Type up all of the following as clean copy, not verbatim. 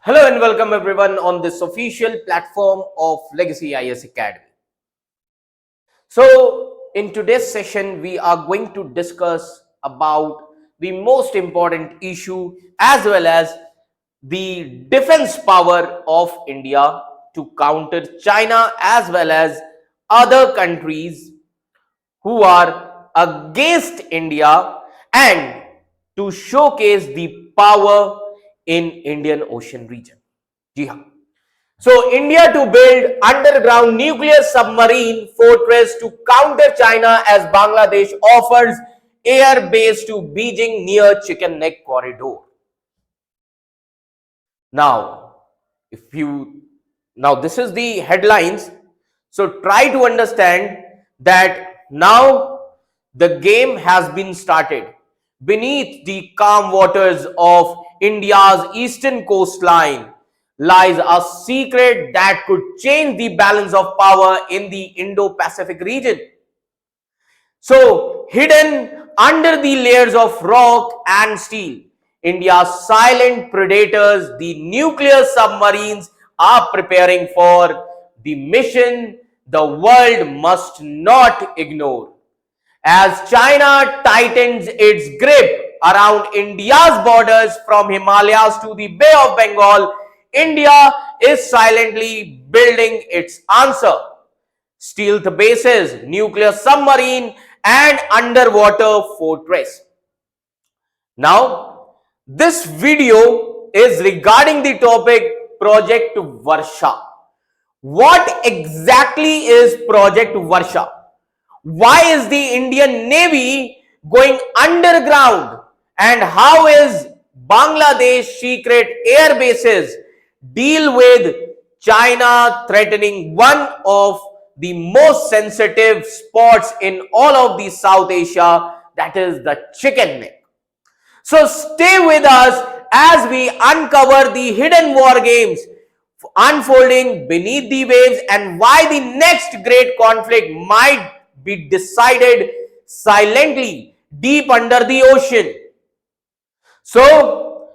Hello and welcome everyone on this official platform of Legacy IS Academy. So, in today's session, we are going to discuss about the most important issue as well as the defense power of India to counter China as well as other countries who are against India and to showcase the power in Indian Ocean region. जी हाँ. So India to build underground nuclear submarine fortress to counter China as Bangladesh offers air base to Beijing near Chicken Neck corridor. Now, this is the headlines. So try to understand that now the game has been started. Beneath the calm waters of India's eastern coastline lies a secret that could change the balance of power in the Indo-Pacific region. So, hidden under the layers of rock and steel, India's silent predators, the nuclear submarines, are preparing for the mission the world must not ignore. As China tightens its grip around India's borders from Himalayas to the Bay of Bengal, India is silently building its answer. Stealth bases, nuclear submarine, and underwater fortress. Now, this video is regarding the topic Project Varsha. What exactly is Project Varsha? Why is the Indian Navy going underground? And how is Bangladesh secret air bases deal with China threatening one of the most sensitive spots in all of the South Asia, that is the Chicken Neck. So stay with us as we uncover the hidden war games unfolding beneath the waves and why the next great conflict might be decided silently deep under the ocean. So,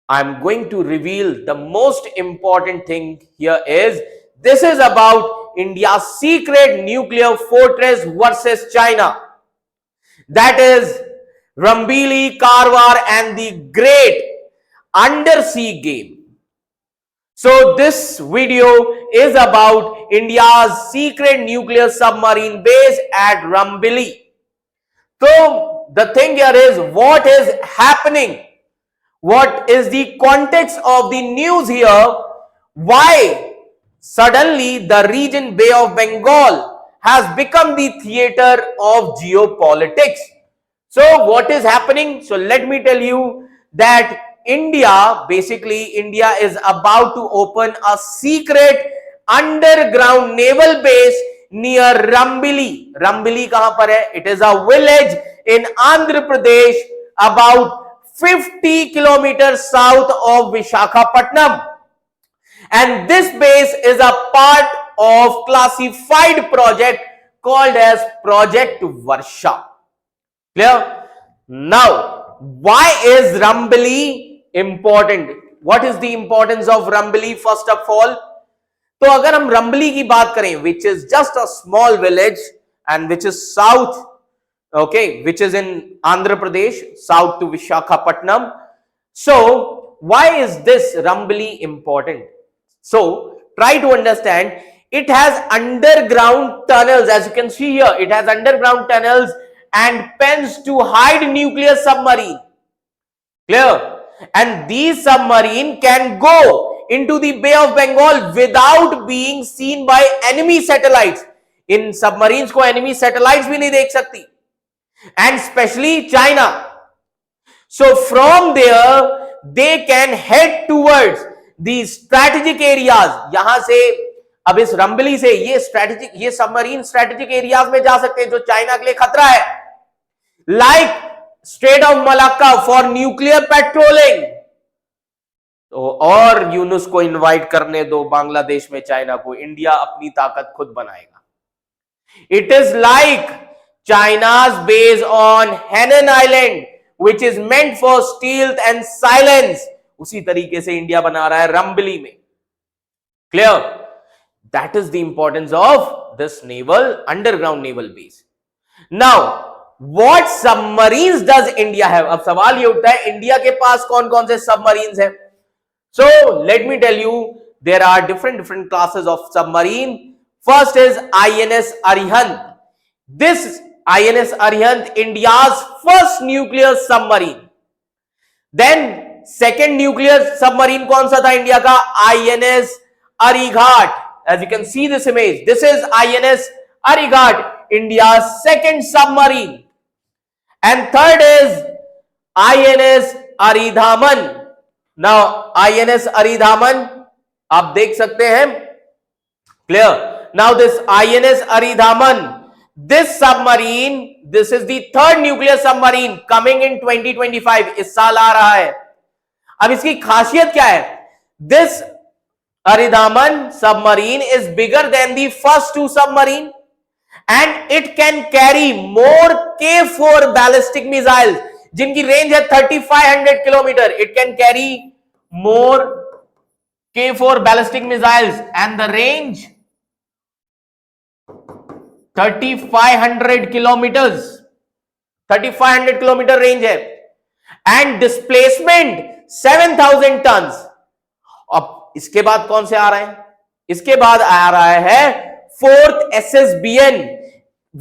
I'm going to reveal the most important thing here is this is about India's secret nuclear fortress versus China. That is Rambili, Karwar and the great undersea game. So this video is about India's secret nuclear submarine base at Rambili. So the thing here is what is happening? What is the context of the news here? Why suddenly the region Bay of Bengal has become the theater of geopolitics? So what is happening? So let me tell you that India is about to open a secret underground naval base near Rambili. Rambili kahan par hai? It is a village in Andhra Pradesh about 50 kilometers south of Visakhapatnam. And this base is a part of classified project called as Project Varsha. Clear? Now, why is Rambili important? What is the importance of Rambili first of all? तो अगर हम Rambili की बात करें, which is just a small village and which is south, okay, which is in Andhra Pradesh, south to Visakhapatnam. So, why is this Rambili important? So, try to understand. It has underground tunnels, as you can see here. It has underground tunnels and pens to hide nuclear submarine. Clear? And these submarine can go into the Bay of Bengal without being seen by enemy satellites. In submarines को enemy satellites भी नहीं देख सकती. And especially China. So from there they can head towards the strategic areas. यहां से अब इस रंबली से ये सबमरीन स्ट्रेटेजिक एरियाज में जा सकते हैं जो चाइना के लिए खतरा है. Like Strait of Malacca for nuclear patrolling. तो और यूनुस को इनवाइट करने दो बांग्लादेश में चाइना को, इंडिया अपनी ताकत खुद बनाएगा. It is like China's base on Hainan Island, which is meant for stealth and silence, उसी तरीके से इंडिया बना रहा है रंबली में। Clear? That is the importance of this naval underground naval base. Now what submarines does India have? अब सवाल ये उठता है इंडिया के पास कौन कौन से सबमरीन्स हैं? So let me tell you, there are different classes of submarine. First is INS Arihant. This INS Arihant, India's first nuclear submarine. Then second nuclear submarine कौन सा था इंडिया का? INS Arighat. As you can see this image, this is INS Arighat, India's second submarine. And third is INS Aridhaman. Now INS Aridhaman आप देख सकते हैं। Clear? Now this INS Aridhaman, this submarine, this is the third nuclear submarine coming in 2025. इस साल आ रहा है। अब इसकी खासियत क्या है? This Aridhaman submarine is bigger than the first two submarine and it can carry more K4 ballistic missiles जिनकी रेंज है 3500 kilometre. It can carry more K4 ballistic missiles and the range 3500 kilometres, 3500 kilometre range है and displacement 7000 ton. अब इसके बाद कौन से आ रहे हैं? इसके बाद आ रहा है fourth SSBN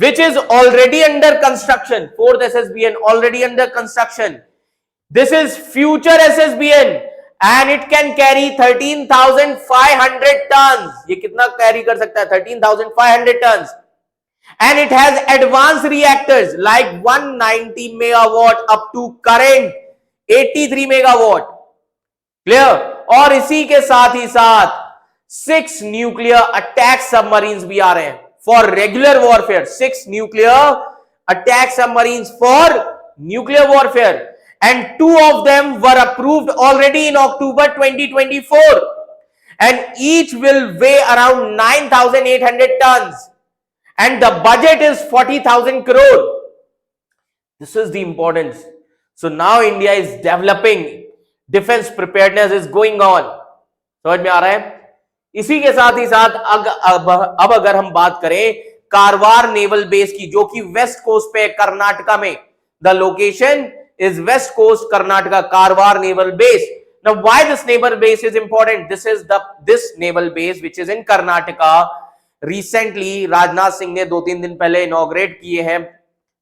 which is already under construction. Fourth SSBN already under construction. This is future SSBN and it can carry 13,500 tons. ये कितना कैरी कर सकता है? 13,500 tons. And it has advanced reactors like 190 megawatt up to current 83 megawatt. Clear? और इसी के साथ ही साथ 6 nuclear attack submarines भी आ रहे हैं for regular warfare. 6 nuclear attack submarines for nuclear warfare and 2 of them were approved already in October 2024 and each will weigh around 9,800 tons and the budget is 40,000 crore. This is the importance. So now India is developing, defense preparedness is going on. समझ में आ रहा है? इसी के साथ ही साथ अब अगर हम बात करें कारवार नेवल बेस की, जो कि वेस्ट कोस्ट पे कर्नाटका में, the location is west coast Karnataka, Karwar naval base. Now why this naval base is important? This naval base which is in Karnataka, recently Rajnath Singh ने 2-3 दिन पहले इनॉग्रेट किए हैं,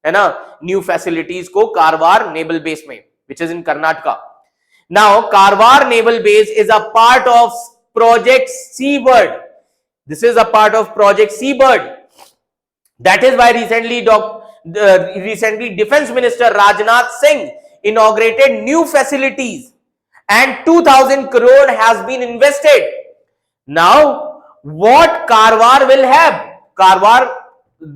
है ना, न्यू फैसिलिटीज को कारवार नेवल बेस में, which is in Karnataka. Now Karwar naval base is a part of Project Seabird. This is a part of Project Seabird. That is why recently Defense Minister Rajnath Singh inaugurated new facilities and 2,000 crore has been invested. Now, what Karwar will have? Karwar,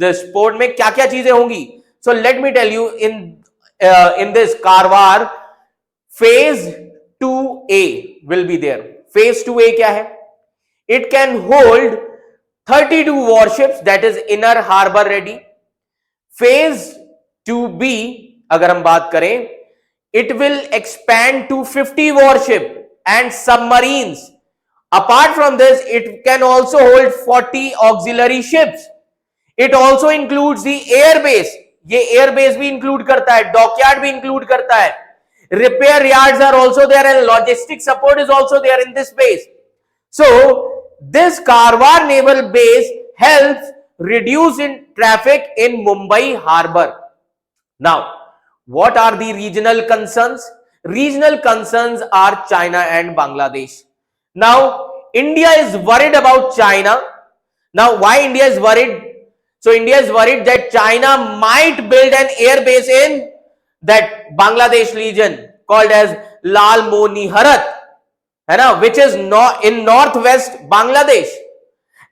this port में क्या क्या चीजें होंगी? So let me tell you, in this Karwar, phase 2A will be there. Phase 2A क्या है? It can hold 32 warships, that is inner harbor ready. Phase 2B अगर हम बात करें, it will expand to 50 warship and submarines. Apart from this, it can also hold 40 auxiliary ships. It also includes the air base. ये air base भी include करता है, dockyard भी include करता है. Repair yards are also there and logistic support is also there in this base. So this Karwar naval base helps reduce in traffic in Mumbai harbor. Now, what are the regional concerns? Regional concerns are China and Bangladesh. Now, India is worried about China. Now, why India is worried? So India is worried that China might build an air base in that Bangladesh region called as Lal Moni Harat, है ना, which is in northwest Bangladesh,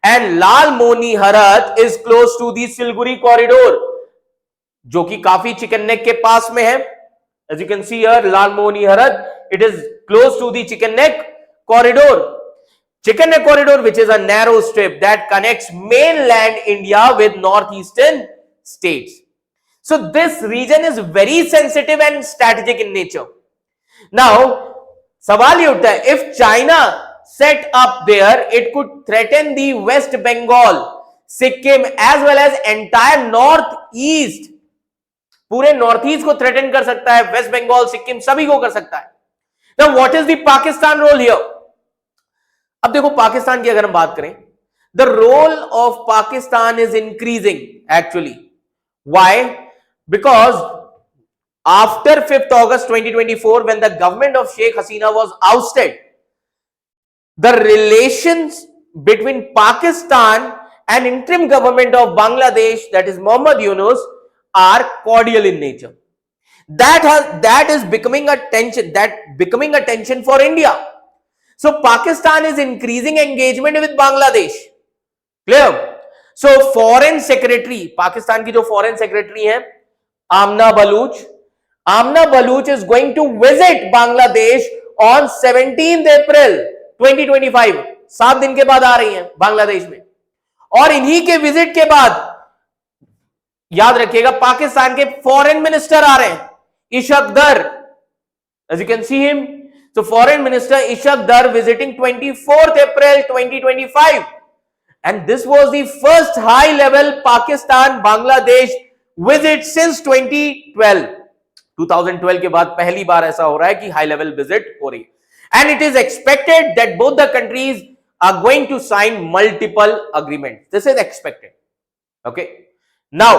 and Lal Moni Harat is close to the Siliguri corridor, जो कि काफी chicken neck के पास में है। As you can see here, Lal Moni Harat, it is close to the Chicken Neck corridor. Chicken Neck corridor, which is a narrow strip that connects mainland India with northeastern states. So this region is very sensitive and strategic in nature. Now, सवाल ये उठता है, if China set up there it could threaten the West Bengal, Sikkim as well as entire north east, पूरे north east को threaten कर सकता है, waste Bengal, Sikkim, सभी को कर सकता है। Now what is the Pakistan role here? अब देखो पाकिस्तान की अगर हम बात करें, the role of Pakistan is increasing actually. Why? Because after 5th August 2024, when the government of Sheikh Hasina was ousted, the relations between Pakistan and interim government of Bangladesh, that is Mohammad Yunus, are cordial in nature. That is becoming a tension for India. So Pakistan is increasing engagement with Bangladesh. Clear? So foreign secretary, Pakistan की जो foreign secretary है Amna Baluch is going to visit Bangladesh on 17th April 2025. 7 दिन के बाद आ रही हैं बांग्लादेश में, और इन्हीं के विजिट के बाद याद रखिएगा पाकिस्तान के फॉरेन मिनिस्टर आ रहे हैं, इशक दर, as you can see him. So foreign minister Ishak Dar visiting 24th April 2025, and this was the first high level Pakistan Bangladesh visit since 2012. 2012 के बाद पहली बार ऐसा हो रहा है कि हाई लेवल विजिट हो रही है, and it is expected that both the countries are going to sign multiple agreement. This is expected. Okay, now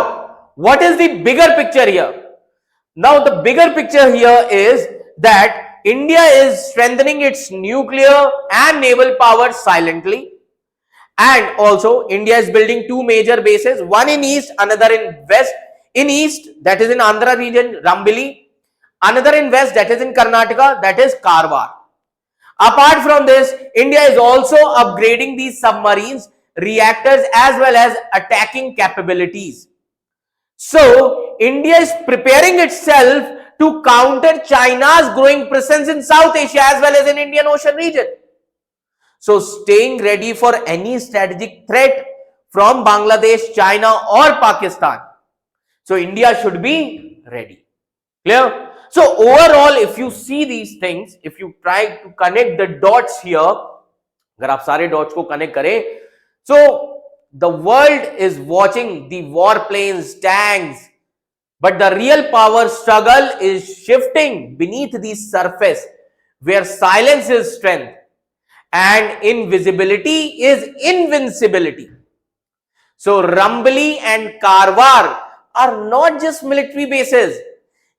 what is the bigger picture here? Now the bigger picture here is that India is strengthening its nuclear and naval power silently, and also India is building 2 major bases, one in east, another in west. In east, that is in Andhra region, Rambili; another in west, that is in Karnataka, that is Karwar. Apart from this, India is also upgrading these submarines, reactors, as well as attacking capabilities. So India is preparing itself to counter China's growing presence in South Asia as well as in Indian Ocean region. So staying ready for any strategic threat from Bangladesh, China or Pakistan. So India should be ready. Clear? So overall, if you see these things, if you try to connect the dots here, अगर आप सारे dots को connect करें, so the world is watching the warplanes, tanks, but the real power struggle is shifting beneath the surface, where silence is strength and invisibility is invincibility. So Rambali and Karwar are not just military bases.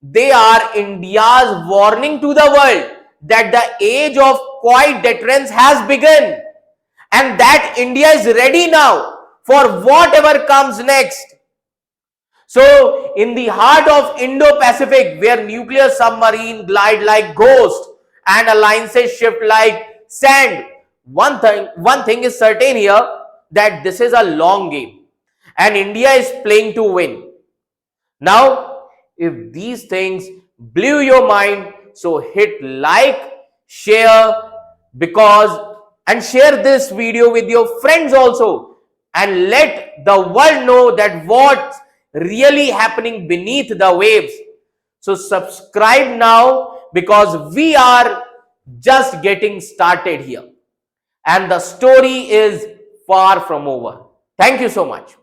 They are India's warning to the world that the age of quiet deterrence has begun, and that India is ready now for whatever comes next. So in the heart of Indo-Pacific, where nuclear submarine glide like ghosts and alliances shift like sand, one thing is certain here, that this is a long game and India is playing to win. Now, if these things blew your mind, so hit like, share, and share this video with your friends also, and let the world know that what's really happening beneath the waves. So subscribe now, because we are just getting started here and the story is far from over. Thank you so much.